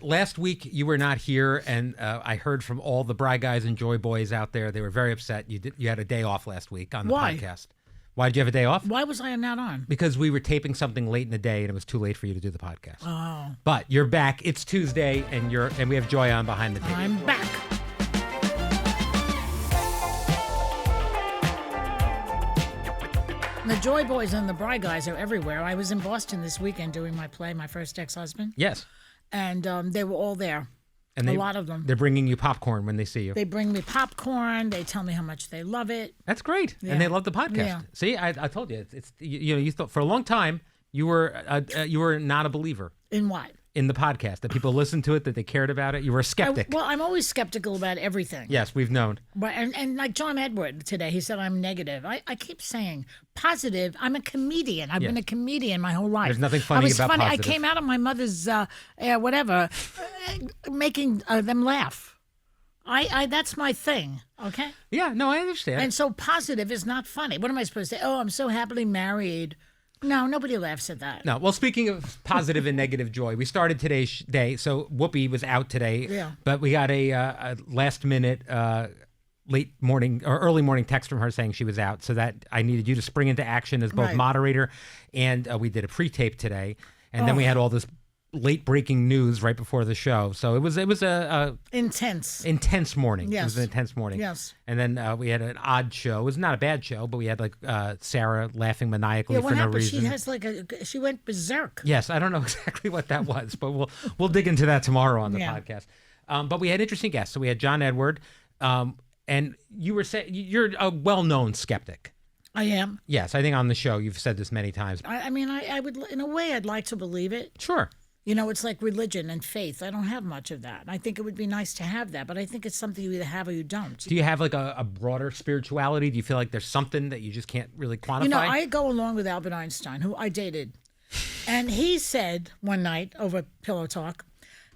Last week, you were not here, and I heard from all the Bry Guys and Joy Boys out there. They were very upset. You had a day off last week on the podcast. Why did you have a day off? Why was I not on? Because we were taping something late in the day, and it was too late for you to do the podcast. Oh. But you're back. It's Tuesday, and we have Joy on behind the table. I'm back. The Joy Boys and the Bry Guys are everywhere. I was in Boston this weekend doing my play, My First Ex-Husband. Yes. And they were all there. And a lot of them. They're bringing you popcorn when they see you. They bring me popcorn. They tell me how much they love it. That's great. Yeah. And they love the podcast. Yeah. See, I told you. It's you thought for a long time you were not a believer. In what? In the podcast, that people listened to it, that they cared about it. You were a skeptic. Well, I'm always skeptical about everything. Yes, we've known. But and like John Edward today, he said I'm negative. I keep saying positive. I'm a comedian. I've been a comedian my whole life. There's nothing funny about positive. I came out of my mother's making them laugh. That's my thing. Okay. Yeah. No, I understand. And so positive is not funny. What am I supposed to say? Oh, I'm so happily married. No, nobody laughs at that. No. Well, speaking of positive and negative joy, we started today's day. So Whoopi was out today. Yeah. But we got a last minute, late morning or early morning text from her saying she was out. So that I needed you to spring into action as both moderator, and we did a pre-tape today. And then we had all this late breaking news right before the show. So it was a intense morning. Yes. It was an intense morning. Yes. And then we had an odd show. It was not a bad show, but we had like Sarah laughing maniacally for no reason. She has she went berserk. Yes, I don't know exactly what that was, but we'll dig into that tomorrow on the podcast. But we had interesting guests. So we had John Edward, and you were saying you're a well-known skeptic. I am. Yes, I think on the show you've said this many times. I mean, I would, in a way, I'd like to believe it. Sure. You know, it's like religion and faith. I don't have much of that. I think it would be nice to have that, but I think it's something you either have or you don't. Do you have like a broader spirituality? Do you feel like there's something that you just can't really quantify? You know, I go along with Albert Einstein, who I dated. And he said one night over Pillow Talk,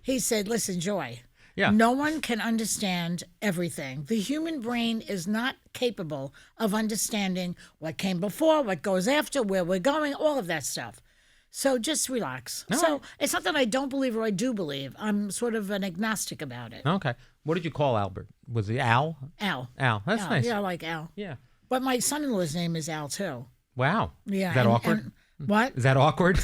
he said, listen, Joy, no one can understand everything. The human brain is not capable of understanding what came before, what goes after, where we're going, all of that stuff. So just relax. All so right. It's not that I don't believe or I do believe. I'm sort of an agnostic about it. Okay. What did you call Albert? Was he Al? Al. Al. That's nice. Yeah, I like Al. Yeah. But my son-in-law's name is Al, too. Wow. Yeah. Is that awkward? What? Is that awkward?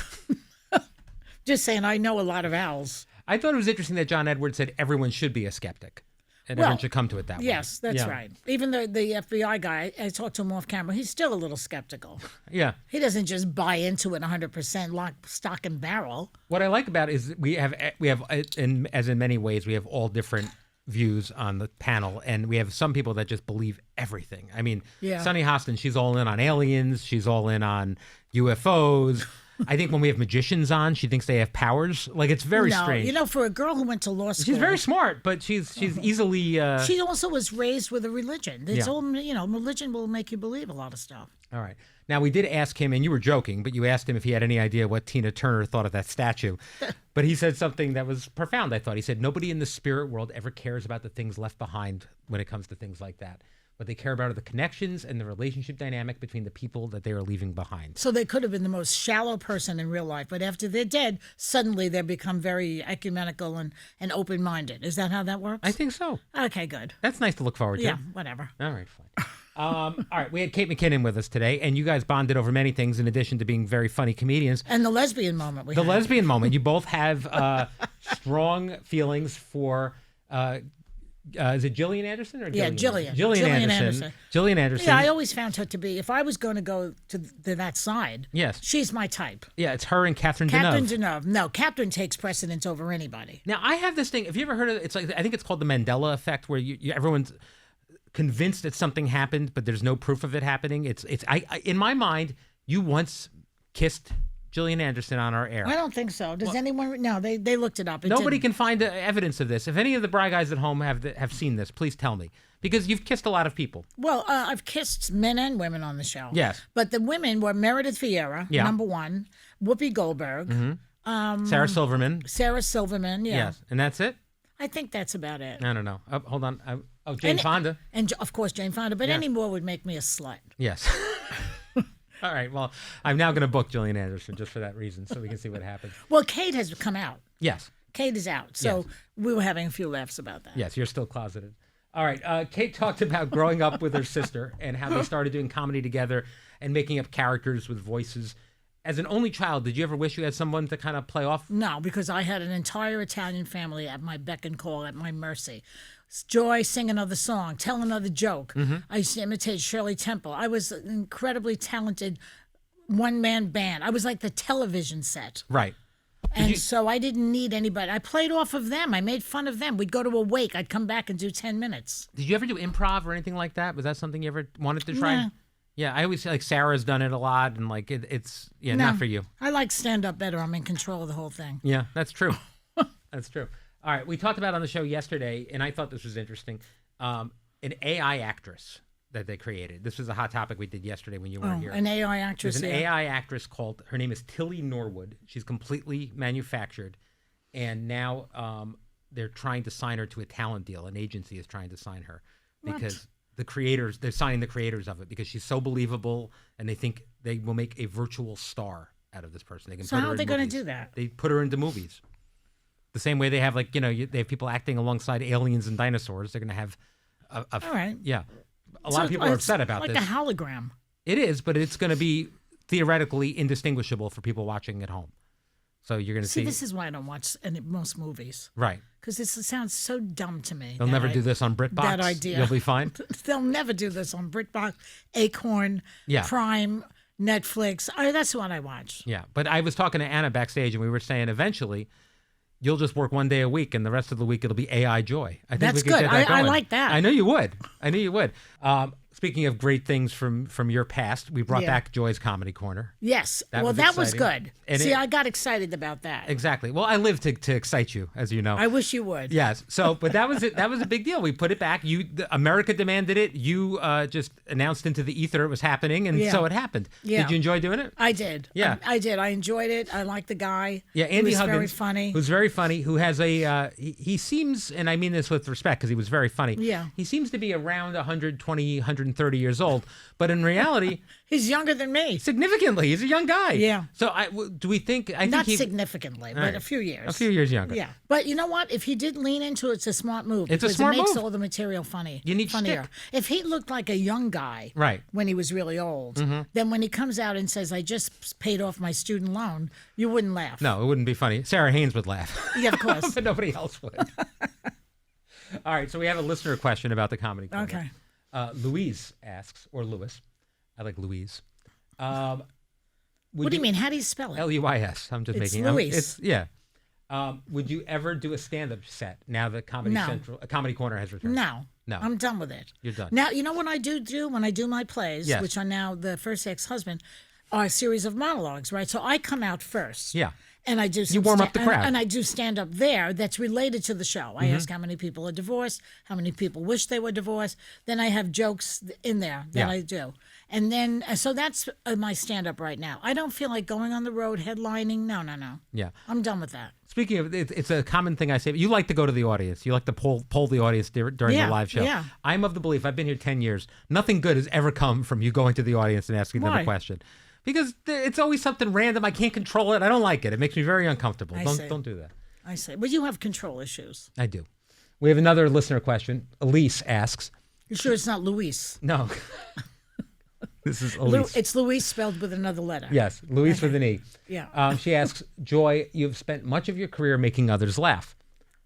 Just saying, I know a lot of Als. I thought it was interesting that John Edwards said everyone should be a skeptic. And everyone should come to it that way. Yes, that's right. Even the FBI guy, I talked to him off camera, he's still a little skeptical. Yeah. He doesn't just buy into it 100% lock, stock, and barrel. What I like about it is we have as in many ways, we have all different views on the panel, and we have some people that just believe everything. I mean, Sunny Hostin, she's all in on aliens. She's all in on UFOs. I think when we have magicians on, she thinks they have powers. Like, it's very strange. You know, for a girl who went to law school. She's very smart, but she's easily... She also was raised with a religion. It's all, religion will make you believe a lot of stuff. All right. Now, we did ask him, and you were joking, but you asked him if he had any idea what Tina Turner thought of that statue. But he said something that was profound, I thought. He said, nobody in the spirit world ever cares about the things left behind when it comes to things like that. What they care about are the connections and the relationship dynamic between the people that they are leaving behind. So they could have been the most shallow person in real life, but after they're dead, suddenly they become very ecumenical and open-minded. Is that how that works? I think so. Okay, good. That's nice to look forward to. Yeah, whatever. All right, fine. All right, we had Kate McKinnon with us today, and you guys bonded over many things in addition to being very funny comedians. And the lesbian moment we had. The lesbian moment. You both have strong feelings for... is it Gillian Anderson or Gillian? Yeah, Gillian Anderson. Gillian Anderson. Yeah, I always found her to be, if I was going to go to that side, she's my type. Yeah, it's her and Catherine Deneuve. Catherine Deneuve. No, Catherine takes precedence over anybody. Now, I have this thing. Have you ever heard of it? It's like, I think it's called the Mandela effect, where everyone's convinced that something happened, but there's no proof of it happening. In my mind, you once kissed Gillian Anderson on our air. I don't think so. Does anyone? No, they looked it up. Nobody can find evidence of this. If any of the Bry Guys at home have seen this, please tell me. Because you've kissed a lot of people. Well, I've kissed men and women on the show. Yes. But the women were Meredith Vieira, number one, Whoopi Goldberg. Mm-hmm. Sarah Silverman. Yes. And that's it? I think that's about it. I don't know. Hold on. Jane Fonda. And, of course, Jane Fonda. But any more would make me a slut. Yes. All right. Well, I'm now going to book Gillian Anderson just for that reason, so we can see what happens. Well, Kate has come out. Yes. Kate is out. So we were having a few laughs about that. Yes, you're still closeted. All right. Kate talked about growing up with her sister and how they started doing comedy together and making up characters with voices. As an only child, did you ever wish you had someone to kind of play off? No, because I had an entire Italian family at my beck and call, at my mercy. Joy, sing another song, tell another joke. I used to imitate Shirley Temple. I was an incredibly talented one-man band. I was like the television set. Right. And so I didn't need anybody. I played off of them. I made fun of them. We'd go to a wake. I'd come back and do 10 minutes. Did you ever do improv or anything like that? Was that something you ever wanted to try? Nah. Yeah, I always like Sarah's done it a lot, and like it's not for you. I like stand-up better. I'm in control of the whole thing. Yeah, that's true. That's true. All right, we talked about on the show yesterday, and I thought this was interesting. An AI actress that they created. This was a hot topic we did yesterday when you weren't here. An AI actress. There's an AI actress called, her name is Tilly Norwood. She's completely manufactured, and now they're trying to sign her to a talent deal. An agency is trying to sign her because the creators, they're signing the creators of it because she's so believable, and they think they will make a virtual star out of this person. They can. So how are they going to do that? They put her into movies. The same way they have, like, they have people acting alongside aliens and dinosaurs. They're going to have all right. Yeah. A lot of people are upset about this. Like a hologram. It is, but it's going to be theoretically indistinguishable for people watching at home. So you're going to see. This is why I don't watch most movies. Right. Because this sounds so dumb to me. They'll never do this on BritBox. That idea. You'll be fine. They'll never do this on BritBox, Acorn, Prime, Netflix. That's what I watch. Yeah. But I was talking to Anna backstage, and we were saying eventually you'll just work one day a week, and the rest of the week it'll be AI Joy. I think that's we could good. Get that going. I like that. I knew you would. Speaking of great things from your past, we brought back Joy's Comedy Corner. Yes. That was good. And I got excited about that. Exactly. Well, I live to excite you, as you know. I wish you would. Yes. So, but that was it. That was a big deal. We put it back. America demanded it. You just announced into the ether it was happening, and so it happened. Yeah. Did you enjoy doing it? I did. Yeah. I did. I enjoyed it. I liked the guy. Yeah, Andy Huggins, very funny. Who's very funny, who has a, he seems, and I mean this with respect because he was very funny. Yeah. He seems to be around 120, 130 years old. But in reality, he's younger than me. Significantly, he's a young guy. Yeah. So do we think? Not significantly, but a few years. A few years younger. Yeah. But you know what? If he did lean into it, it's a smart move. It's a smart move. It makes all the material funny. You need funnier. Shtick. If he looked like a young guy, right, when he was really old, then when he comes out and says, "I just paid off my student loan," you wouldn't laugh. No, it wouldn't be funny. Sarah Haynes would laugh. Yeah, of course, but nobody else would. All right. So we have a listener question about the comedy corner. Okay. Louise asks, or Lewis. I like Louise. What do you mean? How do you spell it? Luis. I'm just making Louise. Would you ever do a stand-up set now that Comedy Corner has returned? No. I'm done with it. You're done. Now, you know what I do when I do my plays, which are now The First Ex-Husband, are a series of monologues, right? So I come out first. Yeah. And I do you warm up the crowd. and I do stand up there that's related to the show. I ask how many people are divorced, how many people wish they were divorced. Then I have jokes in there that I do. And then, so that's my stand up right now. I don't feel like going on the road headlining. No. Yeah. I'm done with that. Speaking of, it's a common thing I say. You like to go to the audience. You like to poll the audience during the live show. Yeah. I'm of the belief, I've been here 10 years, nothing good has ever come from you going to the audience and asking them a question. Because it's always something random. I can't control it. I don't like it. It makes me very uncomfortable. Don't do that. I say. But you have control issues. I do. We have another listener question. Elise asks. You sure it's not Luis? No. This is Elise. It's Luis spelled with another letter. Yes, Luis with an E. Yeah. She asks, Joy, you've spent much of your career making others laugh.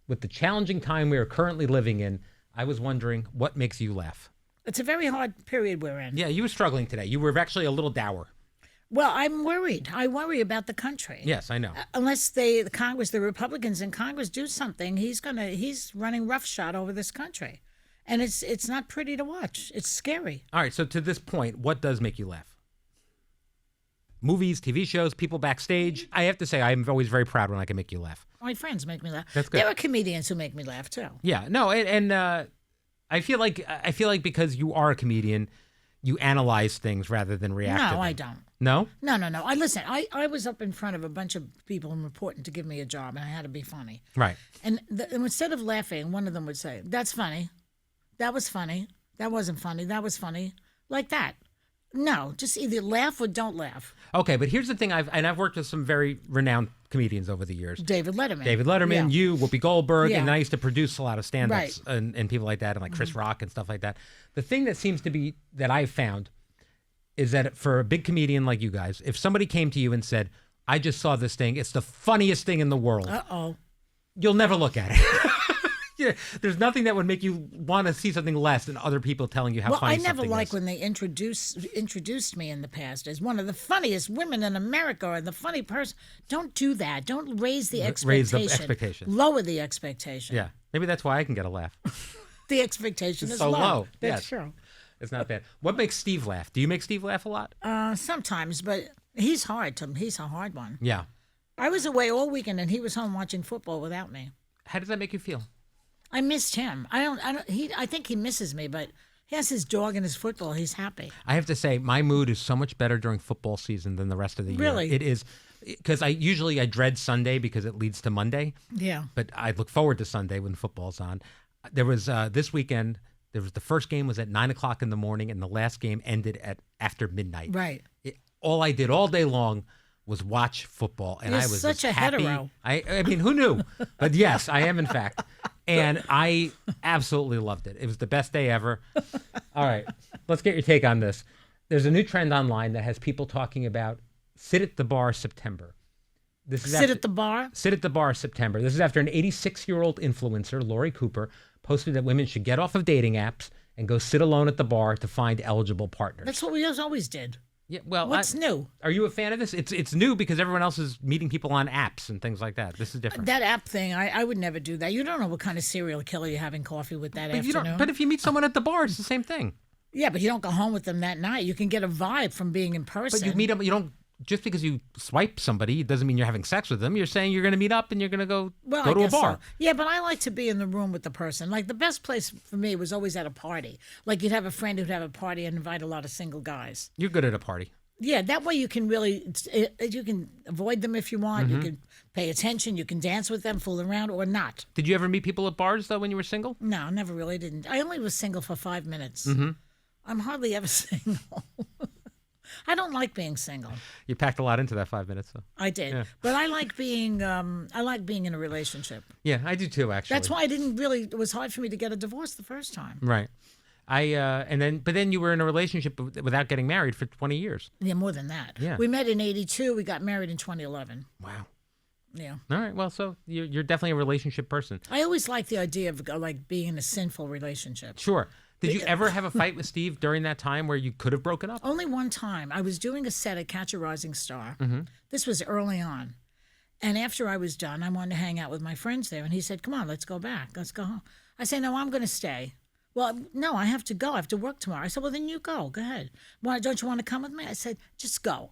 With the challenging time we are currently living in, I was wondering what makes you laugh. It's a very hard period we're in. Yeah, you were struggling today. You were actually a little dour. Well, I'm worried. I worry about the country. Yes, I know. Unless the Republicans in Congress do something, he's running roughshod over this country. And it's not pretty to watch. It's scary. All right, so to this point, what does make you laugh? Movies, TV shows, people backstage. I have to say, I'm always very proud when I can make you laugh. My friends make me laugh. That's good. There are comedians who make me laugh too. Yeah, no, and I feel like because you are a comedian, you analyze things rather than react to them. No, I don't. No? No. Listen, I was up in front of a bunch of people and reporting to give me a job, and I had to be funny. Right. And instead of laughing, one of them would say, "That's funny. That was funny. That wasn't funny. That was funny." Like that. No, just either laugh or don't laugh. Okay, but here's the thing. I've worked with some very renowned comedians over the years. David Letterman, yeah. You, Whoopi Goldberg, and I used to produce a lot of stand-ups right. and people like that, and like Chris Rock and stuff like that. The thing that seems to be that I've found is that for a big comedian like you guys, if somebody came to you and said, I just saw this thing, it's the funniest thing in the world. You'll never look at it. Yeah, there's nothing that would make you want to see something less than other people telling you how funny something is. Well, I never liked when they introduced me in the past as one of the funniest women in America or the funny person. Don't do that. Don't raise the expectation. Raise the expectation. Lower the expectation. Yeah, maybe that's why I can get a laugh. The expectation is so low. That's true. It's not bad. What makes Steve laugh? Do you make Steve laugh a lot? Sometimes, but he's hard. He's a hard one. Yeah. I was away all weekend and he was home watching football without me. How does that make you feel? I missed him. I think he misses me, but he has his dog and his football. He's happy. I have to say, my mood is so much better during football season than the rest of the year. Really? It is, because I dread Sunday because it leads to Monday. Yeah. But I look forward to Sunday when football's on. There was this weekend. There was the first game was at 9:00 in the morning, and the last game ended at after midnight. Right. All I did all day long was watch football, and You're I was such a happy. hetero. I mean, who knew? But yes, I am in fact, and I absolutely loved it. It was the best day ever. All right, let's get your take on this. There's a new trend online that has people talking about sit at the bar September. Sit at the bar? Sit at the bar September. This is after an 86-year-old influencer, Lori Cooper, posted that women should get off of dating apps and go sit alone at the bar to find eligible partners. That's what we always did. Yeah, well, what's new? Are you a fan of this? It's new because everyone else is meeting people on apps and things like that. This is different. That app thing, I would never do that. You don't know what kind of serial killer you're having coffee with that afternoon. But if you meet someone at the bar, it's the same thing. Yeah, but you don't go home with them that night. You can get a vibe from being in person. But you meet them. You don't. Just because you swipe somebody doesn't mean you're having sex with them. You're saying you're going to meet up and you're going to go to a bar. So. Yeah, but I like to be in the room with the person. Like the best place for me was always at a party. Like you'd have a friend who'd have a party and invite a lot of single guys. You're good at a party. Yeah, that way you can really, you can avoid them if you want. You can pay attention. You can dance with them, fool around, or not. Did you ever meet people at bars, though, when you were single? No, never really didn't. I only was single for 5 minutes. I'm hardly ever single. I don't like being single. You packed a lot into that 5 minutes, though. I did, but I like being in a relationship. Yeah, I do too. Actually, that's why it was hard for me to get a divorce the first time. Right. But then you were in a relationship without getting married for 20 years. Yeah, more than that. Yeah. We met in 1982. We got married in 2011. Wow. Yeah. All right. Well, so you're definitely a relationship person. I always liked the idea of like being in a sinful relationship. Sure. Did you ever have a fight with Steve during that time where you could have broken up? Only one time. I was doing a set at Catch a Rising Star. This was early on. And after I was done, I wanted to hang out with my friends there. And he said, come on, let's go back. Let's go home. I said, no, I'm going to stay. Well, no, I have to go. I have to work tomorrow. I said, well, then you go. Go ahead. Why, don't you want to come with me? I said, just go.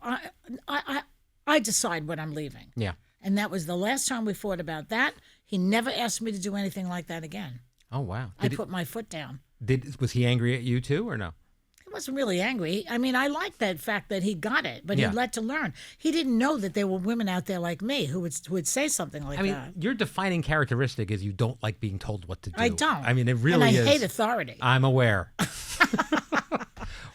I decide when I'm leaving. Yeah. And that was the last time we fought about that. He never asked me to do anything like that again. Oh, wow. I put my foot down. Was he angry at you too, or no? He wasn't really angry. I mean, I liked that fact that he got it, but he'd let to learn. He didn't know that there were women out there like me who would say something like that. I mean, your defining characteristic is you don't like being told what to do. I don't. I mean, it really is. And I hate authority. I'm aware.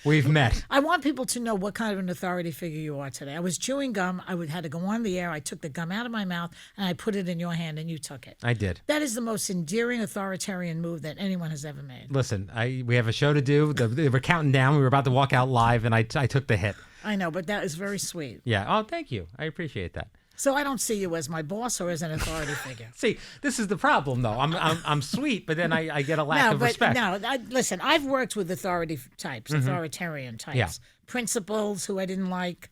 We've met. I want people to know what kind of an authority figure you are today. I was chewing gum. I had to go on the air. I took the gum out of my mouth, and I put it in your hand, and you took it. I did. That is the most endearing authoritarian move that anyone has ever made. Listen, we have a show to do. They were counting down. We were about to walk out live, and I took the hit. I know, but that is very sweet. Yeah. Oh, thank you. I appreciate that. So I don't see you as my boss or as an authority figure. See, this is the problem, though. I'm sweet, but then I get a lack of respect. Listen, I've worked with authority types, authoritarian types, principals who I didn't like,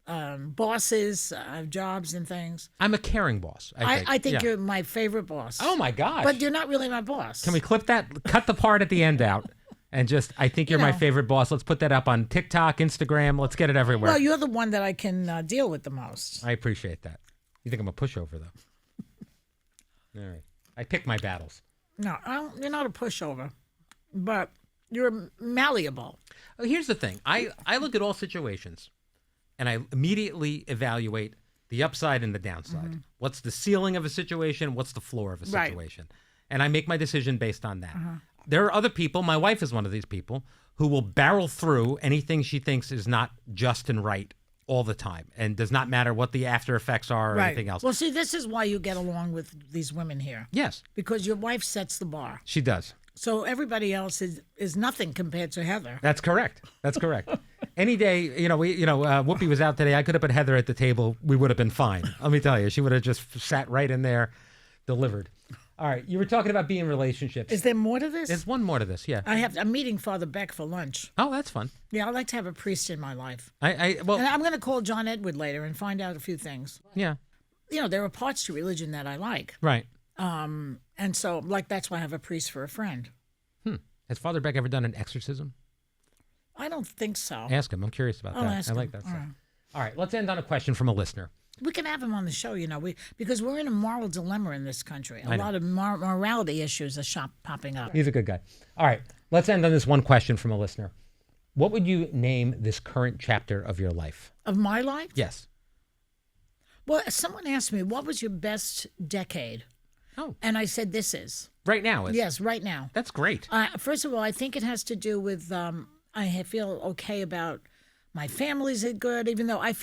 bosses, jobs and things. I'm a caring boss. I think you're my favorite boss. Oh my gosh! But you're not really my boss. Can we clip that? Cut the part at the end out. And I think you're my favorite boss. Let's put that up on TikTok, Instagram. Let's get it everywhere. Well, you're the one that I can deal with the most. I appreciate that. You think I'm a pushover, though? All right. I pick my battles. No, you're not a pushover, but you're malleable. Here's the thing. I look at all situations, and I immediately evaluate the upside and the downside. What's the ceiling of a situation? What's the floor of a situation? Right. And I make my decision based on that. There are other people, my wife is one of these people, who will barrel through anything she thinks is not just and right all the time, and does not matter what the after effects are or anything else. Well, see, this is why you get along with these women here. Yes. Because your wife sets the bar. She does. So everybody else is nothing compared to Heather. That's correct. Any day, Whoopi was out today. I could have put Heather at the table. We would have been fine. Let me tell you, she would have just sat right in there, delivered. All right, you were talking about being in relationships. Is there more to this? There's one more to this, yeah. I'm meeting Father Beck for lunch. Oh, that's fun. Yeah, I'd like to have a priest in my life. And I'm going to call John Edward later and find out a few things. Yeah. There are parts to religion that I like. Right. And so, that's why I have a priest for a friend. Has Father Beck ever done an exorcism? I don't think so. Ask him. I'm curious about that. Ask I like him. that stuff. All right, let's end on a question from a listener. We can have him on the show, because we're in a moral dilemma in this country. A lot of morality issues are popping up. He's a good guy. All right, let's end on this one question from a listener. What would you name this current chapter of your life? Of my life? Yes. Well, someone asked me, what was your best decade? Oh. And I said, this is. Right now? Yes, right now. That's great. First of all, I think it has to do with I feel okay about my family's good, even though I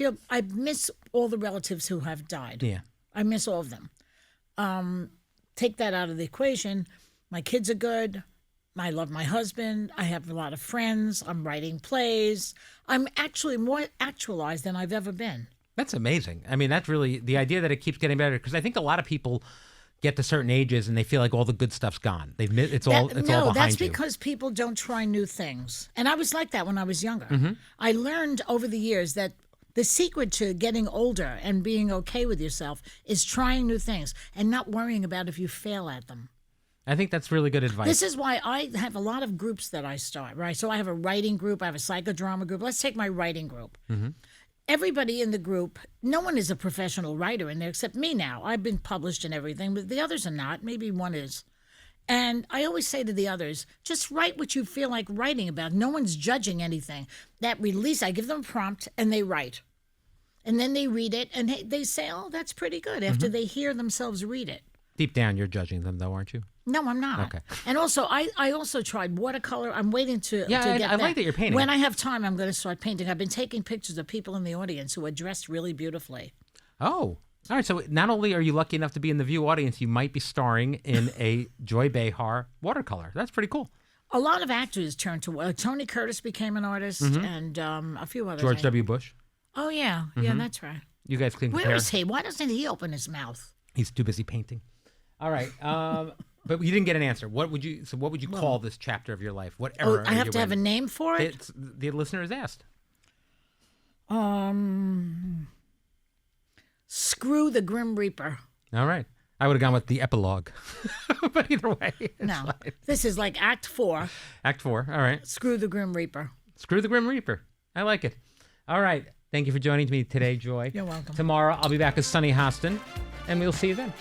miss all the relatives who have died. Yeah. I miss all of them. Take that out of the equation. My kids are good. I love my husband. I have a lot of friends. I'm writing plays. I'm actually more actualized than I've ever been. That's amazing. I mean, that's really the idea that it keeps getting better, because I think a lot of people get to certain ages and they feel like all the good stuff's gone. It's all behind you. No, that's because people don't try new things. And I was like that when I was younger. Mm-hmm. I learned over the years that the secret to getting older and being okay with yourself is trying new things and not worrying about if you fail at them. I think that's really good advice. This is why I have a lot of groups that I start, right? So I have a writing group. I have a psychodrama group. Let's take my writing group. Mm-hmm. Everybody in the group, no one is a professional writer in there except me now. I've been published and everything, but the others are not. Maybe one is. And I always say to the others, just write what you feel like writing about. No one's judging anything. That release, I give them a prompt and they write. And then they read it and they say, oh, that's pretty good after they hear themselves read it. Deep down, you're judging them, though, aren't you? No, I'm not. Okay. And also, I also tried watercolor. I'm waiting to get that. I like that you're painting. When I have time, I'm going to start painting. I've been taking pictures of people in the audience who are dressed really beautifully. Oh, all right. So not only are you lucky enough to be in the View audience, you might be starring in a Joy Behar watercolor. That's pretty cool. A lot of actors turned to Tony Curtis became an artist, and a few others. George W. Bush. Oh yeah, yeah, that's right. You guys can compare. Where is he? Why doesn't he open his mouth? He's too busy painting. All right. But you didn't get an answer. What would you call this chapter of your life? Whatever. I have to have a name for it? The listener has asked. Screw the Grim Reaper. All right. I would have gone with the epilogue. But either way. No. Fine. This is like Act 4. Act 4. All right. Screw the Grim Reaper. Screw the Grim Reaper. I like it. All right. Thank you for joining me today, Joy. You're welcome. Tomorrow I'll be back with Sunny Hostin, and we'll see you then.